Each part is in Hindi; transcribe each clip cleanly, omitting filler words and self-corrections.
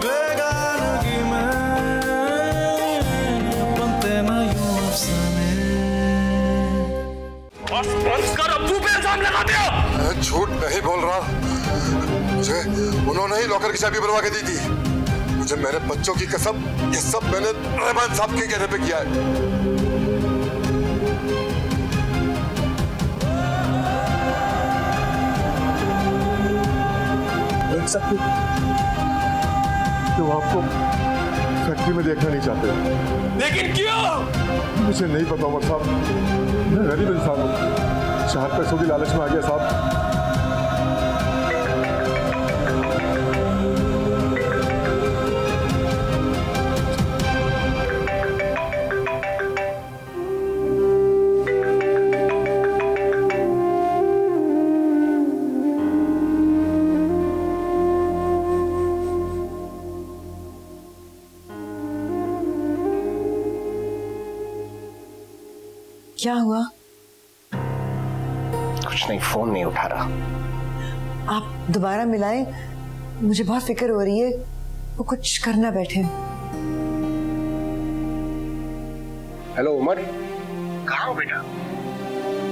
बेगानगी में बनते ना यूं अफसाने। बस कर, अब तू पे इल्जाम लगाते हो। मैं झूठ नहीं बोल रहा, मुझे उन्होंने ही लॉकर की चाबी बनवा के दी थी। मुझे मेरे बच्चों की कसम, ये सब मैंने रहमान साहब के कहने पे किया है। देख सकते तो आपको फैक्ट्री में देखना नहीं चाहते। लेकिन क्यों? मुझे नहीं पता उमर साहब, मैं गरीब इंसान हूँ, 4 पैसों की लालच में आ गया साहब। क्या हुआ? कुछ नहीं, फोन नहीं उठा रहा। आप दोबारा मिलाएं, मुझे बहुत फिक्र हो रही है। वो कुछ करना बैठे। हेलो उमर, कहाँ हो बेटा?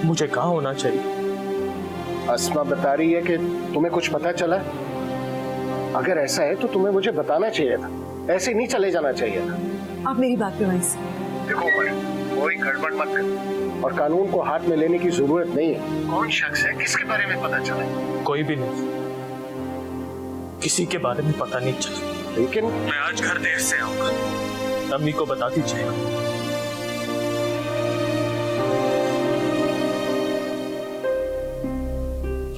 मुझे कहाँ होना चाहिए? अस्मा बता रही है कि तुम्हें कुछ पता चला। अगर ऐसा है तो तुम्हें मुझे बताना चाहिए था, ऐसे नहीं चले जाना चाहिए था। आप मेरी बात पे वहीं से देखो उमर, कोई गड़बड़ मत कर और कानून को हाथ में लेने की जरूरत नहीं है। कौन शख्स है, किसके बारे में पता चला? कोई भी नहीं, किसी के बारे में पता नहीं चला। लेकिन मैं आज घर देर से आऊंगा, अम्मी को बता दीजिएगा।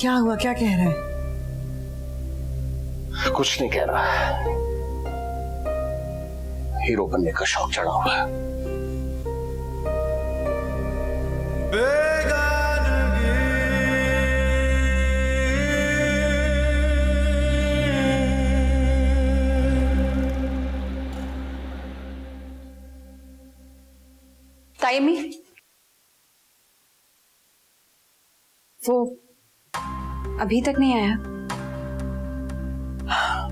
क्या हुआ? क्या कह रहा है? कुछ नहीं कह रहा, हीरो बनने का शौक चढ़ा हुआ है। तायमी, वो अभी तक नहीं आया?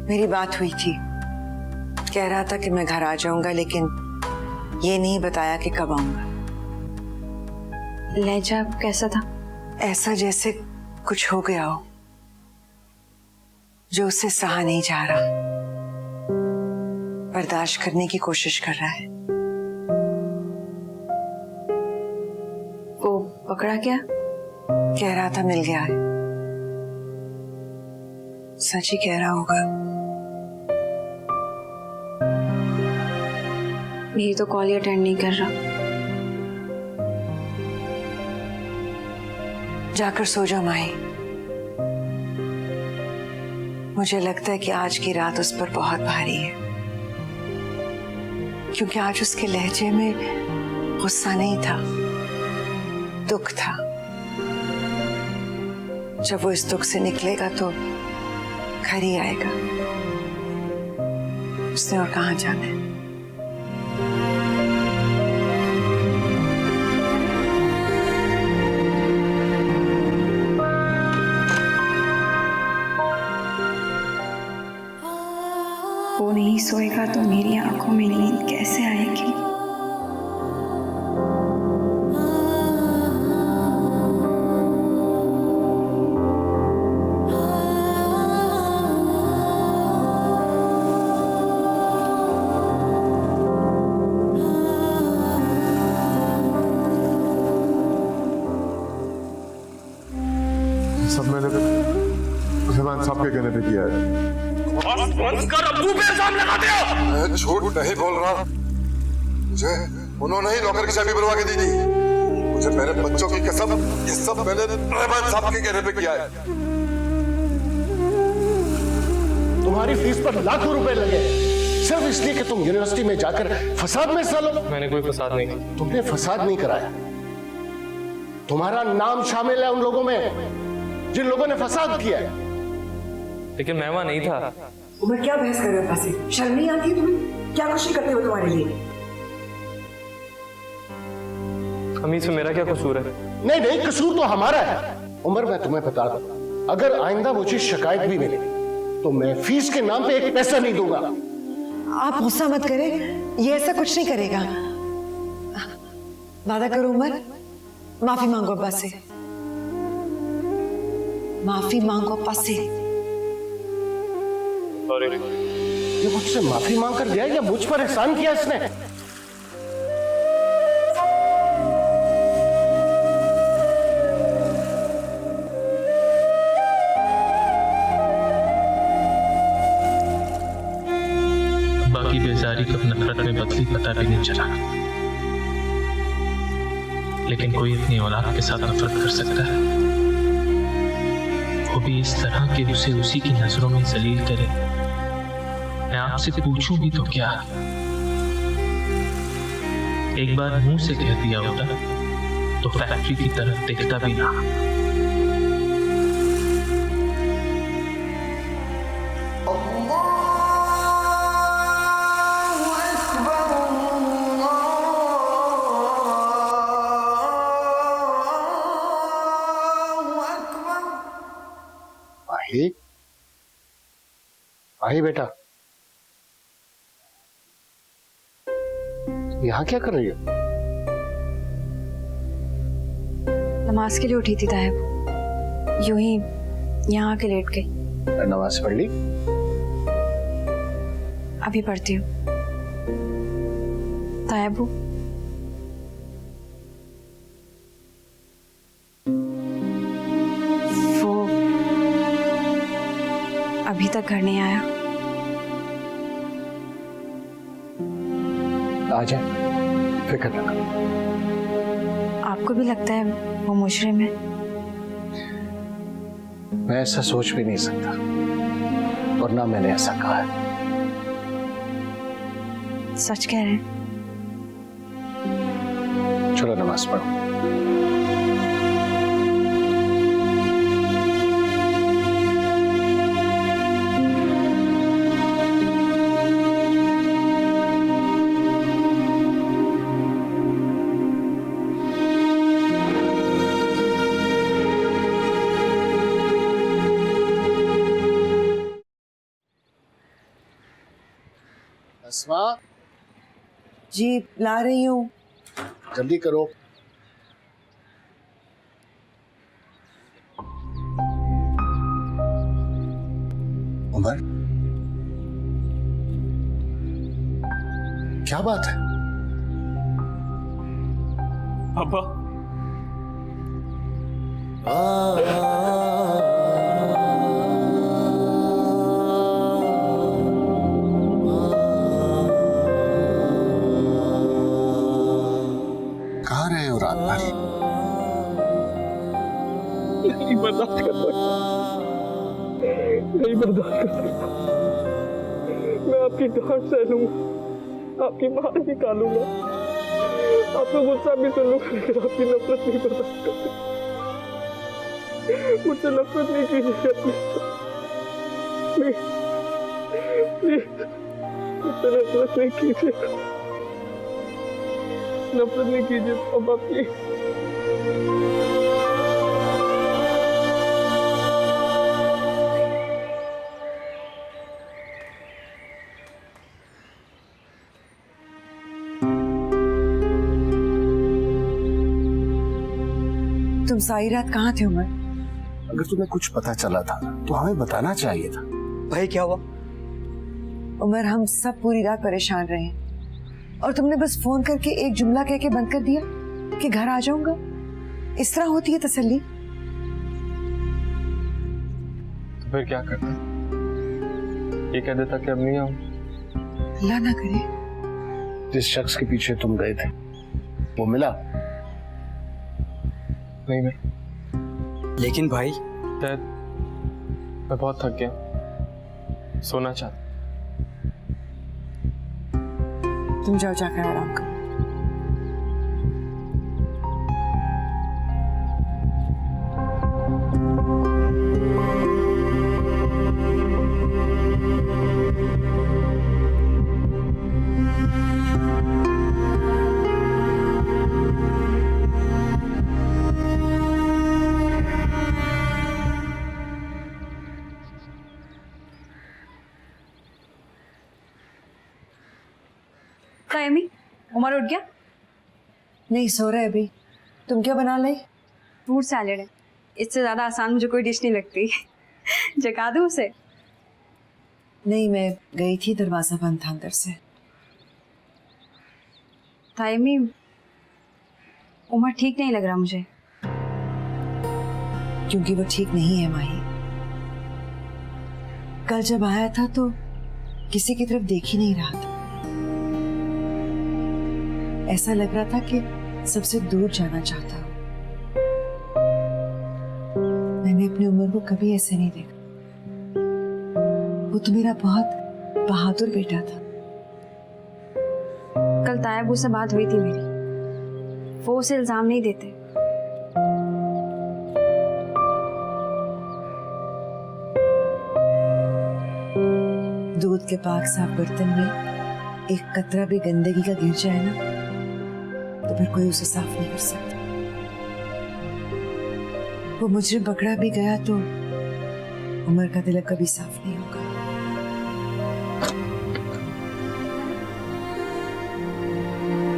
मेरी बात हुई थी, कह रहा था कि मैं घर आ जाऊंगा, लेकिन ये नहीं बताया कि कब आऊंगा। लहजा कैसा था? ऐसा जैसे कुछ हो गया हो जो उसे सहा नहीं जा रहा, बर्दाश्त करने की कोशिश कर रहा है। वो पकड़ा क्या? कह रहा था मिल गया है। सच ही कह रहा होगा। मेरी तो कॉल ही अटेंड नहीं कर रहा। जाकर सो जाओ माही। मुझे लगता है कि आज की रात उस पर बहुत भारी है, क्योंकि आज उसके लहजे में गुस्सा नहीं था, दुख था। जब वो इस दुख से निकलेगा तो घर ही आएगा। उसने और कहां जाना है। वो नहीं सोएगा तो मेरी आंखों में नींद कैसे आएगी? सब मैंने रहमान साहब के कहने पे किया है। बस कर, अब तू पे इल्जाम लगाते हो। मैं झूठ नहीं बोल रहा, मुझे उन्होंने ही लॉकर की चाबी बनवा के दी थी। मुझे मेरे बच्चों की कसम, ये सब मैंने रहमान साहब के कहने पे किया है। तुम्हारी फीस पर लाखों रुपए लगे सिर्फ इसलिए कि तुम यूनिवर्सिटी में जाकर फसाद में हिस्सा लो। मैंने कोई फसाद नहीं किया। तुमने फसाद नहीं कराया, तुम्हारा नाम शामिल है उन लोगों में जिन लोगों ने फसाद किया है। लेकिन मैं वहां नहीं था। उमर, क्या बहस कर रहे हो? पासे शर्म नहीं आती तुम्हें? क्या खुशी करते हो तुम्हारे लिए? अम्मी से मेरा क्या कसूर है? नहीं नहीं, कसूर तो हमारा है। उमर, मैं तुम्हें बता दूं, अगर आइंदा मुझे शिकायत भी मिले तो मैं फीस के नाम पे एक पैसा नहीं दूंगा। आप गुस्सा मत करें, ये ऐसा कुछ नहीं करेगा। वादा करो उमर, माफी मांगो अब्बा से, माफी मांगो अब्बा से। ये मुझसे माफी मांग कर गया या मुझ पर एहसान किया इसने? बाकी बेजारी कब नफरत में बदली पता भी नहीं चला, लेकिन कोई अपनी औलाद के साथ नफरत कर सकता है, वो भी इस तरह कि उसे उसी की नजरों में जलील करे। मैं आपसे पूछूं भी तो क्या, एक बार मुंह से कह दिया होता तो फैक्ट्री की तरफ देखता भी ना। आई बेटा, यहाँ क्या कर रही हो? नमाज के लिए उठी थी तायब, यूं ही यहाँ आके लेट गई। नमाज पढ़ ली? अभी पढ़ती हूँ। तायबू, वो अभी तक घर नहीं आया। आ जाए, फिक्र न करो। आपको भी लगता है वो मुजरिम है? मैं ऐसा सोच भी नहीं सकता, और ना मैंने ऐसा कहा है। सच कह रहे हैं? चलो नमाज पढ़ो। अस्मा, जी ला रही हूँ। जल्दी करो। उमर, क्या बात है? पापा, कहाँ रहे हो रात भर? नहीं बर्दाश्त कर सकता, नहीं बर्दाश्त कर सकता। मैं आपकी डांट सह लूंगा, आपकी मार निकालूंगा, आपका गुस्सा भी सुन लूंगा, लेकिन आपकी नफरत नहीं बर्दाश्त कर सकता। मुझसे नफरत नहीं कीजिएगा प्लीज, प्लीज, मुझसे नफरत नहीं कीजिएगा, नफरत नहीं कीजिए पापा प्लीज। तुम सारी रात कहाँ थे उमर? अगर तुम्हें कुछ पता चला था तो हमें बताना चाहिए था। भाई क्या हुआ? उमर, हम सब पूरी रात परेशान रहे हैं और तुमने बस फोन करके एक जुमला कह के बंद कर दिया कि घर आ जाऊंगा। इस तरह होती है तसल्ली? तो फिर क्या करते? ये कह देता कि अब नहीं आऊं। अल्लाह ना करे। जिस शख्स के पीछे तुम गए थे वो मिला? नहीं मैं, लेकिन भाई डैड, मैं बहुत थक गया, सोना चाहता। तुम जाओ, जाकर आराम करो। क्या अम्मी, उमर उठ गया? नहीं, सो रहा है अभी। तुम क्या बना लाई? फ्रूट सैलेड है, इससे ज़्यादा आसान मुझे कोई डिश नहीं लगती। जगा दूँ उसे? नहीं, मैं गई थी, दरवाजा बंद था अंदर से। अम्मी, उमर ठीक नहीं लग रहा मुझे। क्योंकि वो ठीक नहीं है माही। कल जब आया था तो किसी की तरफ देख ही नहीं रहा था। ऐसा लग रहा था कि सबसे दूर जाना चाहता हूं। मैंने अपनी उम्र को कभी ऐसे नहीं देखा। वो तो मेरा बहुत बहादुर बेटा था। कल तायाबू से बात हुई थी मेरी, वो उसे इल्जाम नहीं देते। दूध के पाक साफ बर्तन में एक कतरा भी गंदगी का गिर जाए ना, तो फिर कोई उसे साफ नहीं कर सकता। वो मुजरिम पकड़ा भी गया तो उमर का तिलक कभी साफ नहीं होगा।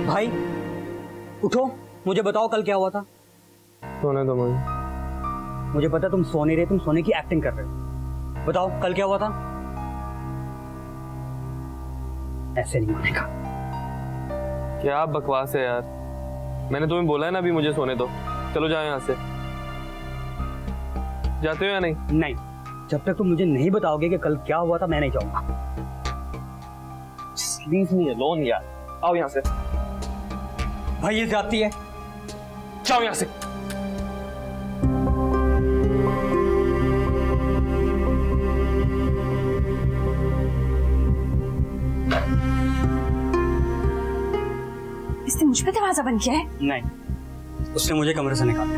भाई उठो, मुझे बताओ कल क्या हुआ था। सोने दो मुझे। मुझे पता तुम सो नहीं रहे, तुम सोने की एक्टिंग कर रहे हो। बताओ कल क्या हुआ था। ऐसे नहीं मानेगा। क्या बकवास है यार, मैंने तुम्हें बोला है ना अभी मुझे सोने दो। चलो जाओ यहाँ से। जाते हो या नहीं? नहीं, जब तक तुम मुझे नहीं बताओगे कि कल क्या हुआ था मैं नहीं जाऊंगा। प्लीज नहीं अलोन यार, आओ यहाँ से। भाई ये जाती है, जाओ यहाँ से। इसने मुझ पे दरवाजा बंद किया है? नहीं, उसने मुझे कमरे से निकाला।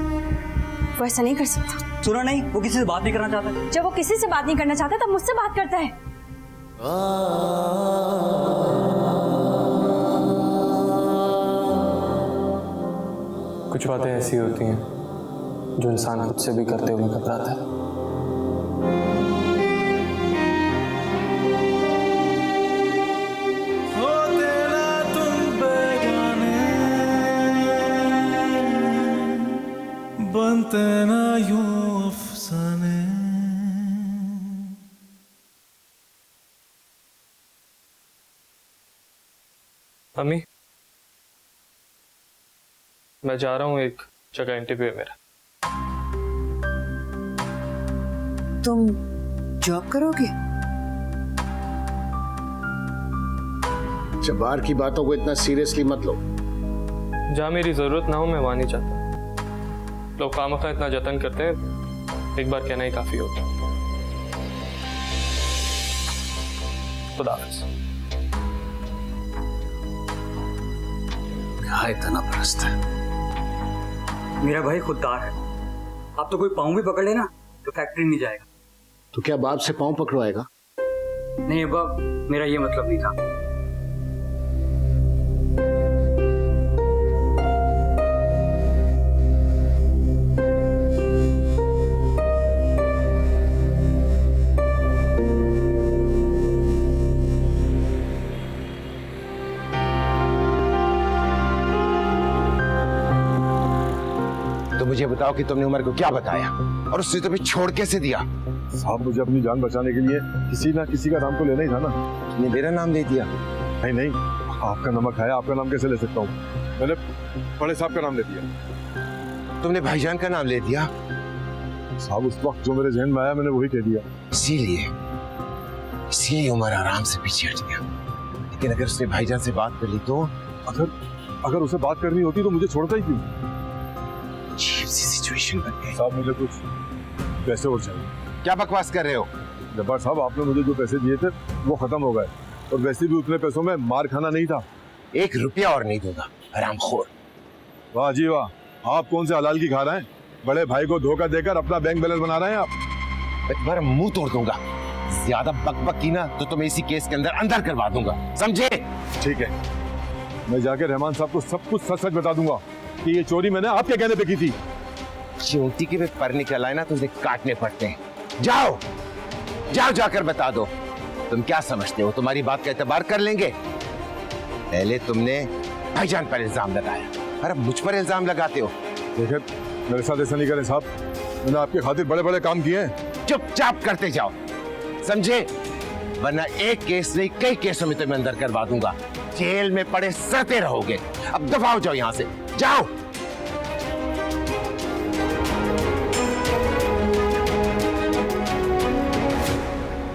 वो ऐसा नहीं कर सकता। सुना नहीं, वो किसी से बात नहीं करना चाहता। जब वो किसी से बात नहीं करना चाहता तब मुझसे बात करता है। कुछ बातें ऐसी होती हैं जो इंसान खुद से भी करते हुए घबराता है। बनते ना यूं अफसाने। अम्मी, मैं जा रहा हूँ, एक जगह इंटरव्यू है मेरा। तुम जॉब करोगे? अच्छा, बाहर की बातों को इतना सीरियसली मत लो। जहाँ मेरी जरूरत ना हो मैं वहां नहीं जाता। लोग खामखा इतना जतन करते हैं, एक बार कहना ही काफी होता है। खुदा हाफिज़। क्या इतना परस्त है? मेरा भाई खुददार है। आप तो कोई पाँव भी पकड़ लेना तो फैक्ट्री नहीं जाएगा। तो क्या बाप से पांव पकड़वाएगा? नहीं अब्बा, मेरा ये मतलब नहीं था। तो मुझे बताओ कि तुमने उमर को क्या बताया और उसने तुम्हें छोड़ कैसे दिया? साहब, मुझे अपनी जान बचाने के लिए किसी ना किसी का नाम तो लेना ही था ना। तुमने मेरा नाम ले दिया? नहीं नहीं, आपका नमक है, आपका नाम कैसे ले सकता हूँ? मैंने बड़े साहब का नाम ले दिया। तुमने भाईजान का नाम ले दिया? साहब, उस वक्त जो मेरे जहन में आया मैंने वही कह दिया। इसीलिए उमर आराम से पीछे हट गया। लेकिन अगर उसने भाईजान से बात कर ली तो? अगर उसे बात करनी होती तो मुझे छोड़ता ही क्यों? अजीब सी सिचुएशन बन गई। साहब, मुझे कुछ पैसे और चाहिए। क्या बकवास कर रहे हो? जब्बार साहब, आपने मुझे जो पैसे दिए थे वो खत्म हो गए, और वैसे भी उतने पैसों में मार खाना नहीं था। 1 रुपया और नहीं दूंगा, हरामखोर। वाह जी वाह, आप कौन से हलाल की खा रहे हैं? बड़े भाई को धोखा देकर अपना बैंक बैलेंस बना रहे हैं आप। मैं तुम्हारा मुंह तोड़ दूंगा। ज्यादा बकबक की ना तो तुम्हें इसी केस के अंदर करवा दूंगा, समझे? ठीक है, मैं जाकर रहमान साहब को सब कुछ सच सच बता दूंगा कि ये चोरी मैंने आपके कहने पे की थी। चोटी के पे पर निकल आए ना तो उसे काटने पड़ते हैं। जाओ जाकर बता दो। तुम क्या समझते हो तुम्हारी बात का एतबार कर लेंगे? पहले तुमने भाईजान पर इल्जाम लगाया और अब मुझ पर इल्जाम लगाते हो। देखिए मेरे साथ ऐसा नहीं करें साहब, मैंने आपकी खातिर बड़े बड़े काम किए हैं। चुपचाप करते जाओ, समझे? वरना एक केस नहीं कई केसों में तुम्हें अंदर करवा दूंगा। जेल में पड़े सड़ते रहोगे। अब दफा हो जाओ यहां से, जाओ।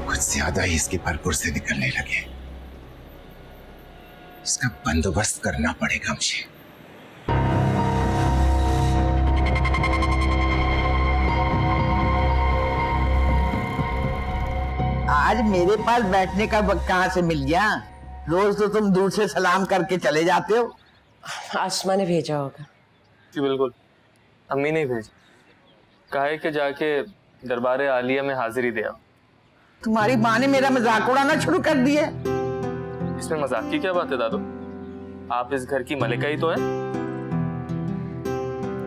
कुछ ज्यादा ही इसके भरपूर से निकलने लगे। इसका बंदोबस्त करना पड़ेगा मुझे। आज मेरे पास बैठने का वक्त कहाँ से मिल गया? रोज तो तुम दूर से सलाम करके चले जाते हो। आसमा ने भेजा होगा। जी बिल्कुल, अम्मी ने भेजा। कहा है कि जाके दरबार आलिया में हाजिरी दे आओ। तुम्हारी माँ ने मेरा मजाक उड़ाना शुरू कर दिया। इसमें मजाक की क्या बात है दादू? आप इस घर की मलिका ही तो है।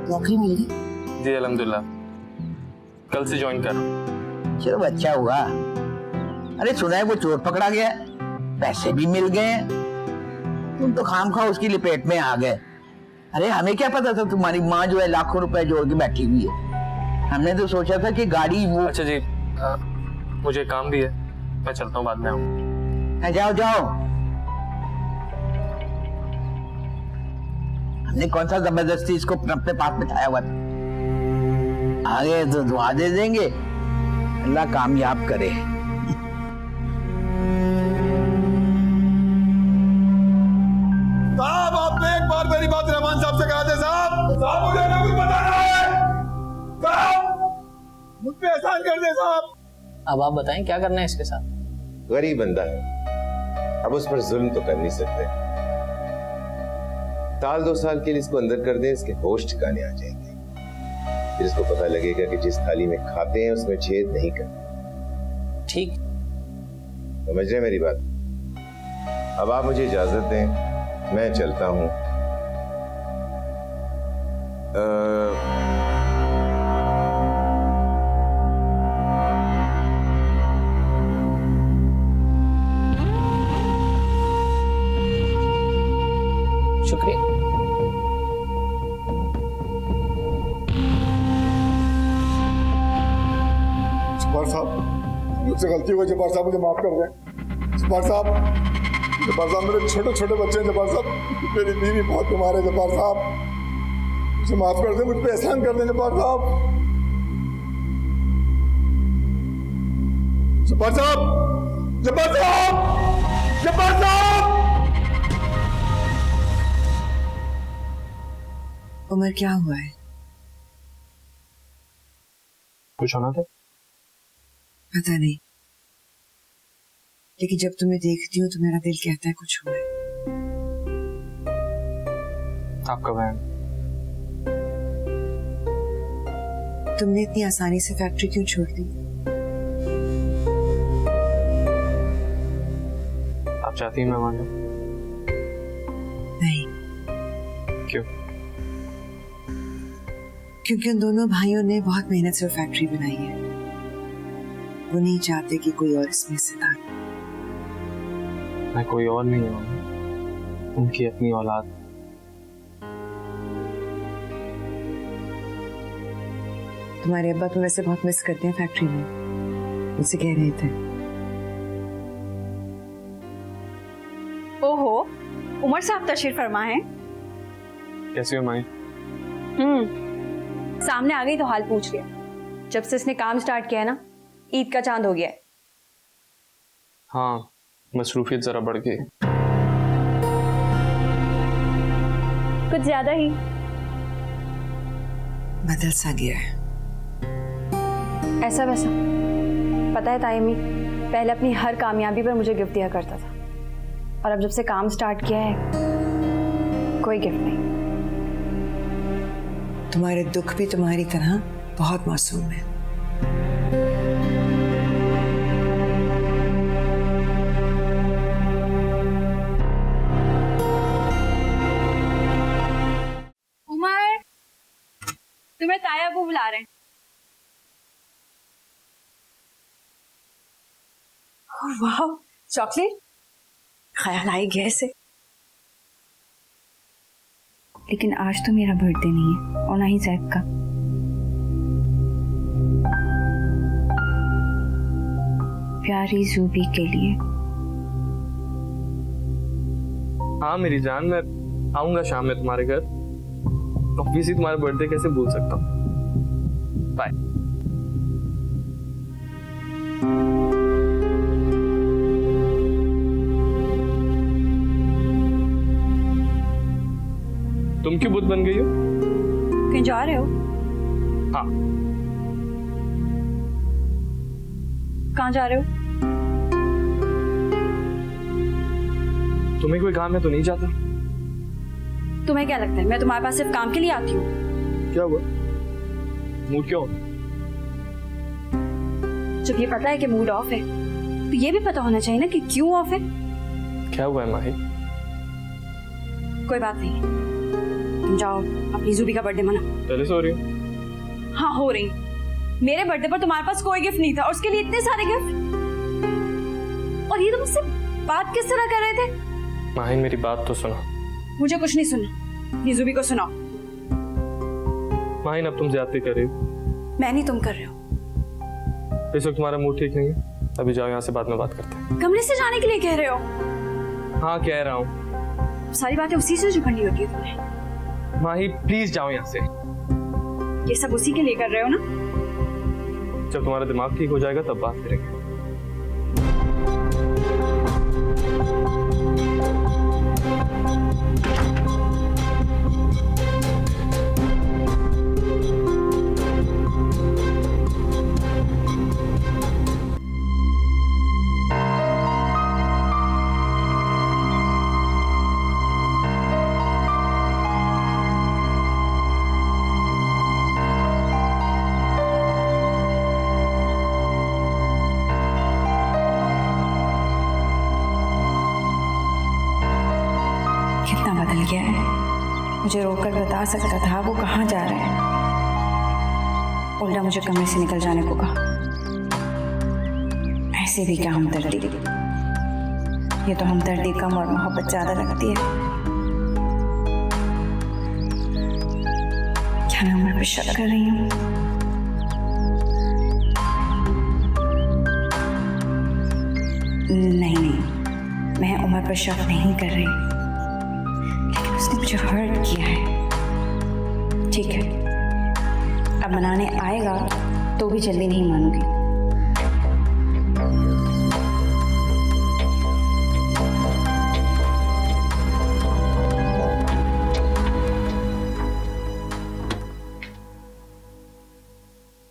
नौकरी मिल गई? जी अल्हम्दुलिल्लाह, कल से ज्वाइन कर। चलो अच्छा हुआ। अरे सुना है वो चोर पकड़ा गया, पैसे भी मिल गए। तुम तो खामखा उसकी लपेट में आ गए। अरे हमें क्या पता था तुम्हारी माँ जो है लाखों रुपए जोड़ के बैठी हुई है। हमने तो सोचा था कि गाड़ी वो। अच्छा जी, मुझे काम भी है, मैं चलता हूँ, बाद में आऊँ। जाओ जाओ। हमने कौन सा जबरदस्ती इसको अपने पास बिठाया हुआ था। आगे तो दुआ दे देंगे, अल्लाह कामयाब करे। साहब आपने एक बार मेरी बात रहमान साहब से कहा था। साहब साहब मुझे ना कुछ बताना है। साहब मुझ पे एहसान कर दे साहब। अब आप बताएं क्या करना है इसके साथ? गरीब बंदा है, अब उस पर जुल्म तो कर नहीं सकते। साल 2 साल के लिए इसको अंदर कर दें, इसके होश ठिकाने आ जाएंगे। फिर इसको पता लगेगा कि जिस थाली में खाते हैं उसमें छेद नहीं करते। ठीक, समझ रहे मेरी बात? अब आप मुझे इजाजत दें, मैं चलता हूं। शुक्रिया। जब्बार साहब, मुझसे गलती हो गई। जब्बार साहब मुझे माफ कर दें। जब्बार साहब, जब्बार साहब मेरे छोटे छोटे बच्चे हैं। जब्बार साहब मेरी बीवी बहुत बीमार है। जब्बार साहब मुझे माफ कर दें, मुझ पे एहसान कर दें। जब्बार साहब, जब्बार साहब, जब्बार साहब, जब्बार साहब। उमर क्या हुआ है? कुछ होना था? पता नहीं, लेकिन जब तुम्हें देखती हूँ तो मेरा दिल कहता है कुछ हुआ है। आपका बहन। तुमने इतनी आसानी से फैक्ट्री क्यों छोड़ दी? आप चाहती हैं मैं मान जाऊं? नहीं। क्यों? क्योंकि उन दोनों भाइयों ने बहुत मेहनत से वो फैक्ट्री बनाई है। वो नहीं चाहते कि कोई और इसमें हिस्सेदार। मैं कोई और नहीं हूं, उनकी अपनी औलाद। तुम्हारे अब्बा तो वैसे बहुत मिस करते हैं फैक्ट्री में, मुझसे कह रहे थे। ओहो, उमर साहब तशरीफ फरमा है। कैसी हो माई? सामने आ गई तो हाल पूछ लिया। जब से इसने काम स्टार्ट किया है ना, ईद का चांद हो गया है। हाँ, मसरूफियत जरा बढ़ गई, कुछ ज्यादा ही। बदल सा गया है। ऐसा वैसा पता है तायमी, पहले अपनी हर कामयाबी पर मुझे गिफ्ट दिया करता था, और अब जब से काम स्टार्ट किया है कोई गिफ्ट नहीं। तुम्हारे दुख भी तुम्हारी तरह बहुत मासूम है। उमर, तुम्हें ताया अबू बुला रहे हैं। वाह, चॉकलेट ख्याल आई गया से। लेकिन आज तो मेरा बर्थडे नहीं है और ना ही जैक का। प्यारी जूबी के लिए। हाँ मेरी जान, मैं आऊंगा शाम में तुम्हारे घर। ऑब्वियसली तुम्हारा बर्थडे कैसे भूल सकता हूँ। बाय। तुम क्यों बुद्ध बन गई हो? कहीं जा रहे हो? हाँ। कहाँ जा रहे हो? तुम्हें कोई काम है तो नहीं जाता? तुम्हें क्या लगता है मैं तुम्हारे पास सिर्फ काम के लिए आती हूँ? क्या हुआ? मूड क्यों? जब ये पता है कि मूड ऑफ है तो ये भी पता होना चाहिए ना कि क्यों ऑफ है। क्या हुआ है माही? कोई बात नहीं, तुम जाओ अपनी जूबी का बर्थडे मना। पहले सो रही हो? हाँ हो रही। मेरे बर्थडे पर तुम्हारे पास कोई गिफ्ट नहीं था और उसके लिए इतने सारे गिफ्ट। और ये तुम मुझसे बात किस तरह कर रहे थे? माहिन मेरी बात तो सुनो। मुझे कुछ नहीं सुनना, ये जूबी को सुनाओ। माहिन अब तुम ज्यादती कर रही हो। मैं नहीं, तुम कर रहे हो। इस वक्त तुम्हारा मूड ठीक नहीं है, अभी जाओ यहाँ से, बाद में बात करते हैं। कमरे से जाने के लिए कह रहे हो? हाँ कह रहा हूँ। सारी बातें उसी से जो करनी होती है तुम्हें। माही प्लीज जाओ यहाँ से। ये सब उसी के लिए कर रहे हो ना? जब तुम्हारा दिमाग ठीक हो जाएगा तब बात करेंगे। कितना बदल गया है। मुझे रोककर बता सकता था वो कहाँ जा रहे हैं, उल्टा मुझे कमरे से निकल जाने को कहा। ऐसे भी क्या हमदर्दी, ये तो हमदर्दी कम और मोहब्बत ज्यादा लगती है। क्या मैं उम्र पे शक कर रही हूँ? नहीं, मैं उम्र पर शक नहीं कर रही, लेकिन उसने मुझे हर्ट किया है। ठीक है, अब मनाने आएगा तो भी जल्दी नहीं मानूंगी।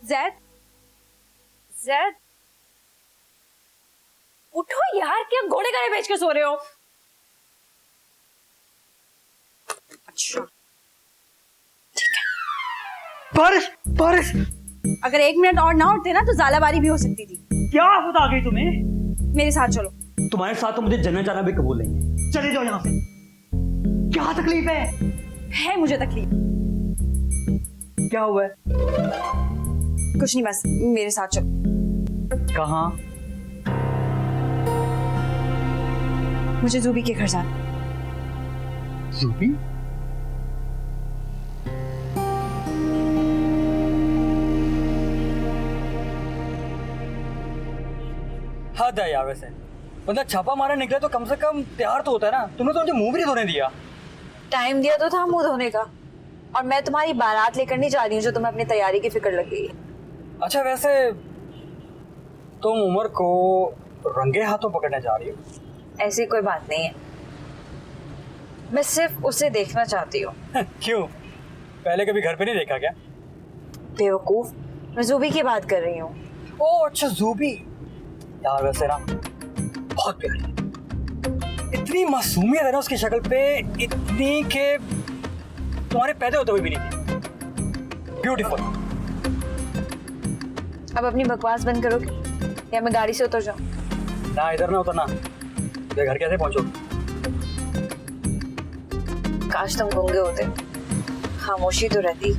ज़ैद, ज़ैद, उठो यार, क्या घोड़े गाड़े बेच के सो रहे हो? अच्छा ठीक है। बारिश बारिश, अगर 1 मिनट और ना उठते ना तो ज़ालाबारी भी हो सकती थी। क्या आफत आ गई तुम्हें? मेरे साथ चलो। तुम्हारे साथ तो मुझे जन्नत जाना भी कबूल नहीं है। चले जाओ यहाँ से। क्या तकलीफ है मुझे तकलीफ। क्या हुआ है? कुछ नहीं, बस मेरे साथ चलो। कहाँ? मुझे जूबी के घर जाना। जूबी? हद है यार, वैसे बंदा छापा मारा निकले तो कम से कम तैयार तो होता है ना। तुमने तो मुझे मुंह भी नहीं धोने दिया। टाइम दिया तो था मुंह धोने का, और मैं तुम्हारी बारात लेकर नहीं जा रही हूँ जो तुम्हें अपनी तैयारी की फिक्र लग गई है। अच्छा वैसे तुम उमर को रंगे हाथों पकड़ने जा रही हो? ऐसी कोई बात नहीं है, मैं सिर्फ उसे देखना चाहती हूँ। क्यों, पहले कभी घर पे नहीं देखा क्या? बेवकूफ, मैं जूबी की बात कर रही हूँ। ओह अच्छा, जूबी। यार वैसे ना बहुत प्यारी, इतनी मासूमियत है ना उसकी शक्ल पे, इतनी के तुम्हारे पैदा होते हुए भी नहीं थी। ब्यूटीफुल। अब अपनी बकवास बंद करोगे या मैं गाड़ी से उतर जाऊँ? ना इधर ना उतरना। ये घर कैसे पहुंचो? काश तुम गूंगे होते, खामोशी तो रहती।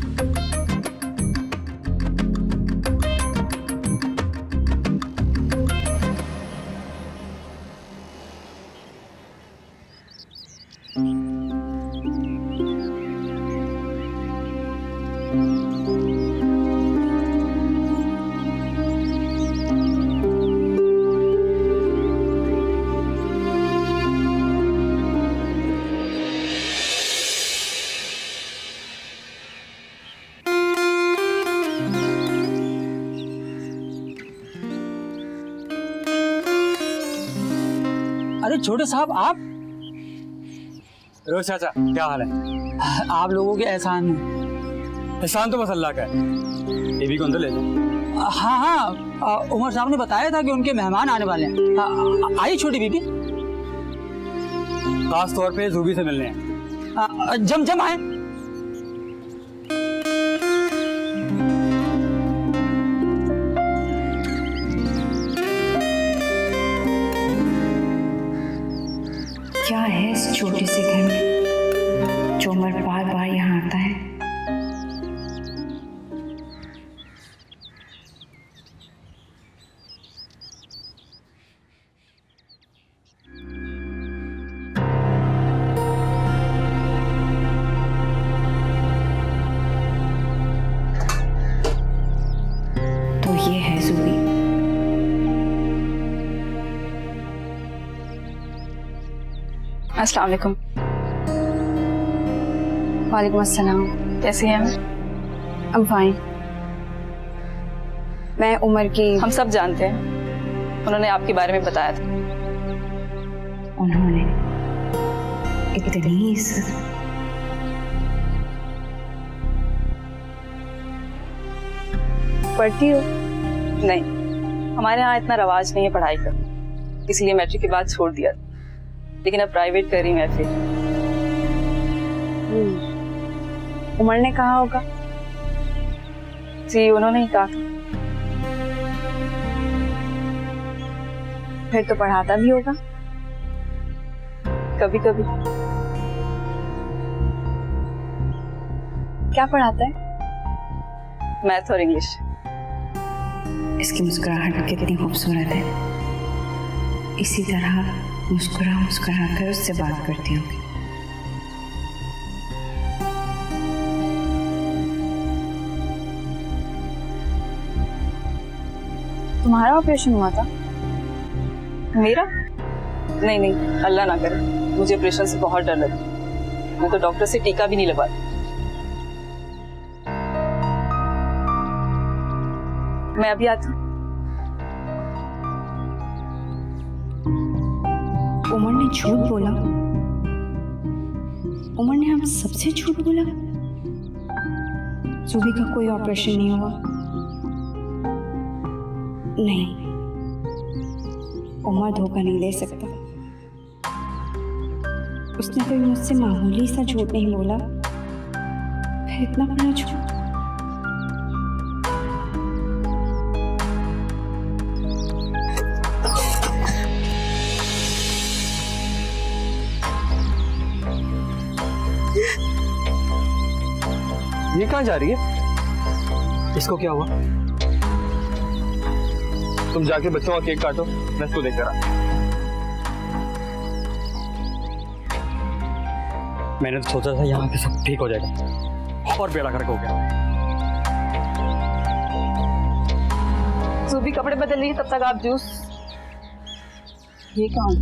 छोटे साहब आप? रोज चाचा क्या हाल है? आप लोगों के एहसान है। एहसान तो बस अल्लाह का है। बीबी को अंदर ले जाओ। हाँ हाँ, उमर साहब ने बताया था कि उनके मेहमान आने वाले हैं। आई छोटी बीबी, खास तौर पे जूबी से मिलने हैं। जम आए। क्या है इस छोटे से घर में जो उमर बार बार यहाँ आता है? तो ये है जूबी। अस्सलाम वालेकुम। वालेकुम अस्सलाम। कैसी हैं? I'm fine। मैं उमर की। हम सब जानते हैं, उन्होंने आपके बारे में बताया था। उन्होंने इतनी इज्जत? पढ़ती हो? नहीं, हमारे यहाँ इतना रवाज नहीं है पढ़ाई का, इसलिए मैट्रिक के बाद छोड़ दिया था। लेकिन अब प्राइवेट कर रही मैं फिर। उमर ने कहा होगा? जी उन्होंने ही कहा। फिर तो पढ़ाता भी होगा कभी कभी। क्या पढ़ाता है? मैथ और इंग्लिश। इसकी मुस्कुराहट कितनी खूबसूरत है। इसी तरह मुस्कुरा मुस्कुरा कर उससे बात करती होगी। तुम्हारा ऑपरेशन हुआ था? मेरा? नहीं नहीं, अल्लाह ना करे, मुझे ऑपरेशन से बहुत डर लगता है। मैं तो डॉक्टर से टीका भी नहीं लगवाती। मैं अभी आती हूँ। उमर ने झूठ बोला? उमर ने हम सबसे झूठ बोला? जूबी का कोई ऑपरेशन नहीं हुआ? नहीं, उमर धोखा नहीं दे सकता। उसने कोई मुझसे मामूली सा झूठ नहीं बोला, फिर इतना बड़ा झूठ। ये कहाँ जा रही है? इसको क्या हुआ? तुम जाके बच्चों का केक काटो, मैं इसको देख कर आता। मैंने तो सोचा था यहाँ पे सब ठीक हो जाएगा, और बेड़ा गर्क हो गया। सूबी कपड़े बदल लीजिए, तब तक आप जूस। ये कौन?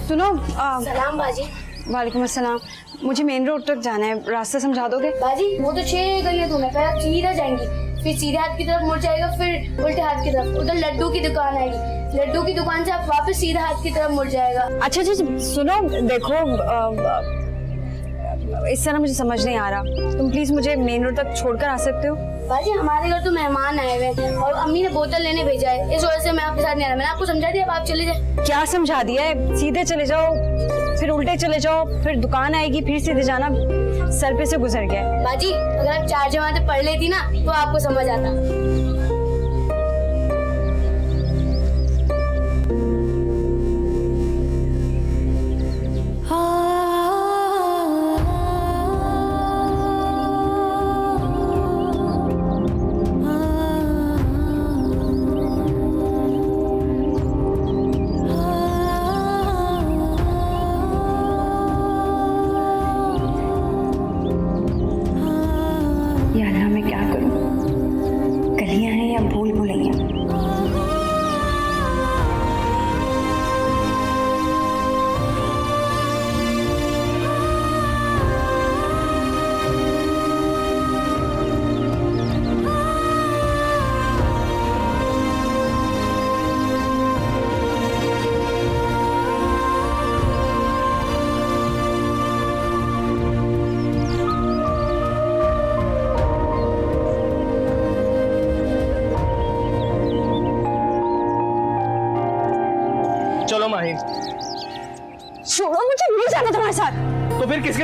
सुनो। सलाम बाजी। वालेकुम अस्सलाम। मुझे मेन रोड तक जाना है, रास्ता समझा दोगे? बाजी वो तो 6 गलियां तुम्हें, पहले आप सीधा जाएंगी, फिर सीधे हाथ की तरफ मुड़ जाएगा, फिर उल्टे हाथ की तरफ उधर लड्डू की दुकान आएगी। लड्डू की दुकान से आप वापस सीधा हाथ की तरफ मुड़ जाएगा। अच्छा सुनो, देखो इस तरह मुझे समझ नहीं आ रहा। तुम प्लीज मुझे मेन रोड तक छोड़कर आ सकते हो? बाजी हमारे घर तो मेहमान आए हुए हैं और अम्मी ने बोतल लेने भेजा है, इस वजह से मैं आपके साथ नहीं आ रहा। मैंने आपको समझा दिया, अब आप चले जाए। क्या समझा दिया है? सीधे चले जाओ, फिर उल्टे चले जाओ, फिर दुकान आएगी, फिर सीधे जाना। सर पे से गुजर गया। बाजी अगर आप 4 जमातें पढ़ लेती ना तो आपको समझ आता।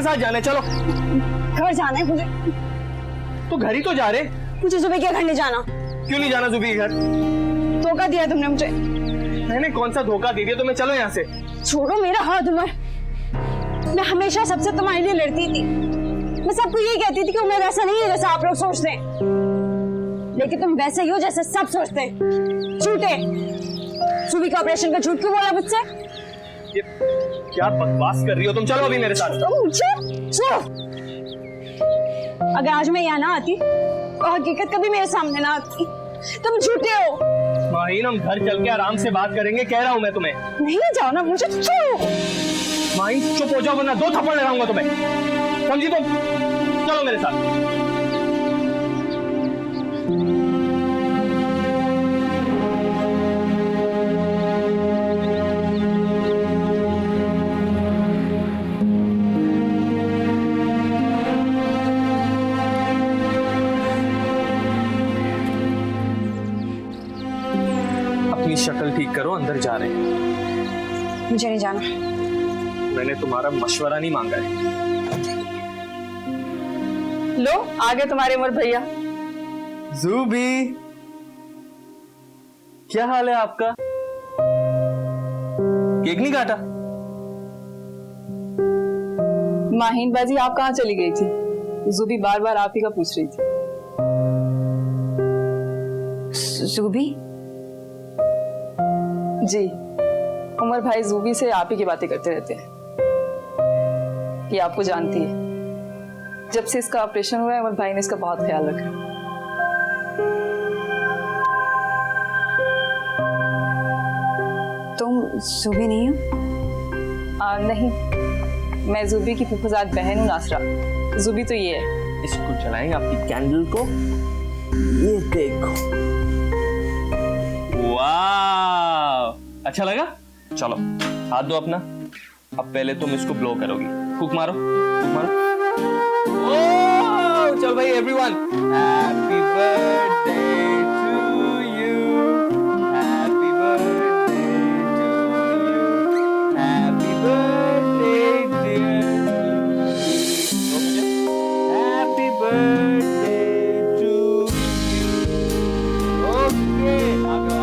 साथ जाना है, चलो। घर जाना है मुझे। तो घर ही तो जा रहे। मुझे जुबी के घर नहीं जाना। क्यों नहीं जाना जुबी के घर? धोखा दिया तुमने मुझे। मैंने कौन सा धोखा दे दिया तुम्हें? चलो यहाँ से। छोड़ो मेरा हाथ उमर। मैं हमेशा सबसे तुम्हारे लिए लड़ती थी। मैं सबको यही कहती थी कि उमर वैसा नहीं है जैसा आप लोग सोचते हैं, लेकिन तुम वैसे ही हो जैसे सब सोचते हैं। झूठे। जुबी का ऑपरेशन का झूठ क्यों बोला मुझसे? ये क्या बकवास कर रही हो तुम? चलो अभी मेरे साथ। अगर आज मैं यहाँ ना आती तो हकीकत कभी मेरे सामने ना आती। तुम झूठे हो। माहीन, हम घर चल के आराम से बात करेंगे, कह रहा हूँ मैं तुम्हें। नहीं जाओ ना, मुझे छोड़ो। माहीन चुप हो जाओ वरना 2 थप्पड़ लगाऊंगा तुम्हें, समझी तुम? चलो मेरे साथ। अपनी शक्ल ठीक करो, अंदर जा रहे हैं। मुझे नहीं जाना। मैंने तुम्हारा मशवरा नहीं मांगा है। लो आ गए तुम्हारे उमर भैया। ज़ूबी, क्या हाल है आपका? केक नहीं काटा? माहीन बाजी आप कहाँ चली गई थी? जुबी बार बार आप ही का पूछ रही थी। जुबी? जी, उमर भाई जुबी से आप ही की बातें करते रहते हैं। ये आपको जानती है। जब से इसका ऑपरेशन हुआ है उमर भाई ने इसका बहुत ख्याल रखा। तुम जुबी नहीं हो? नहीं, मैं जुबी की फुफाजाद बहन हूँ नासरा। जुबी तो ये है। इसको जलाएंगे आपकी कैंडल को। ये देखो, वाह, अच्छा लगा? चलो हाथ दो अपना। अब पहले तुम इसको ब्लो करोगी। फूक मारो, फूक मारो। ओह, चल भाई everyone, happy birthday to you, happy birthday to you, happy birthday dear, happy birthday to you. Okay, आगे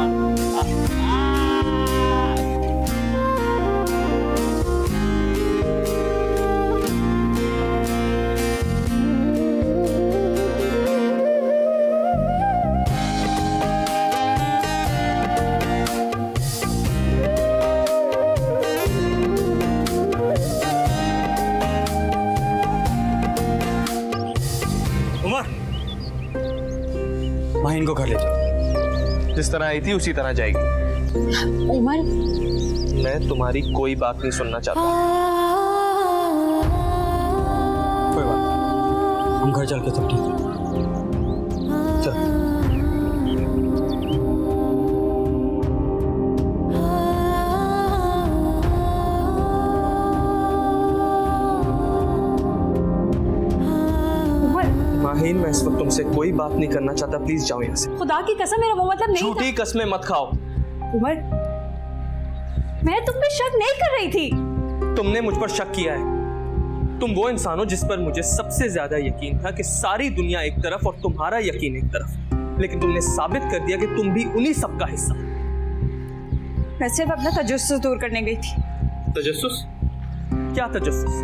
माहीन को घर ले जाओ। जिस तरह आई थी उसी तरह जाएगी। उमर, मैं तुम्हारी कोई बात नहीं सुनना चाहता। कोई बात नहीं, हम घर चल के सब ठीक है। चल। माहीन, मैं इस वक्त तुमसे कोई बात नहीं करना चाहता, प्लीज जाओ यहाँ से। खुदा की कसम, मेरा वो मतलब नहीं था। झूठी कस्में मत खाओ। उमर, मैं तुम पे शक नहीं कर रही थी। तुमने मुझ पर शक किया है। तुम वो इंसान हो जिस पर मुझे सबसे ज्यादा यकीन था कि सारी दुनिया एक तरफ और तुम्हारा यकीन एक तरफ, लेकिन तुमने साबित कर दिया कि तुम भी उन्हीं सब का हिस्सा। मैं सिर्फ अपना तजस्सुस दूर करने गई थी। तजस्सुस? क्या तजस्सुस?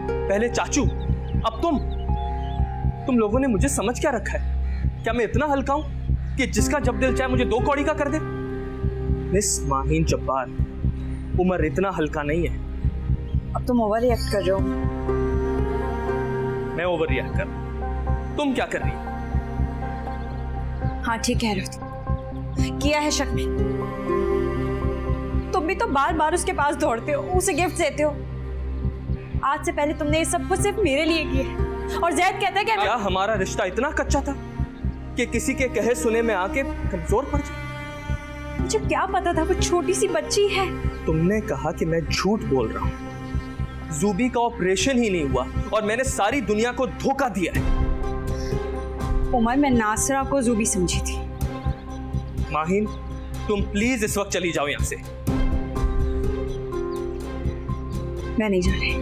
पहले चाचू, अब तुम लोगों ने मुझे समझ क्या रखा है? क्या मैं इतना हल्का हूं कि जिसका जब दिल चाहे मुझे 2 कौड़ी का कर दे? मिस माहीन जब्बार, उमर इतना हल्का नहीं है। अब तुम ओवर रिएक्ट कर रहे हो। मैं ओवर रिएक्ट कर, तुम क्या कर रही हो? हाँ ठीक कह रहे हो, किया है शक में। तुम भी तो बार बार उसके पास दौड़ते हो, उसे गिफ्ट देते हो। आज से पहले तुमने ये सब कुछ सिर्फ मेरे लिए किया है। और जैद कहता है कि क्या हमारा रिश्ता इतना कच्चा था कि किसी के कहे सुने में आके कमजोर पड़ जाए? मुझे क्या पता था वो छोटी सी बच्ची है। तुमने कहा कि मैं झूठ बोल रहा हूं। ज़ूबी का ऑपरेशन ही नहीं हुआ और मैंने सारी दुनिया को धोखा दिया है। उमर, मैं नासरा को ज़ूबी समझी थी। माहीन, तुम प्लीज इस वक्त चली जाओ यहां से। मैं नहीं जा रही।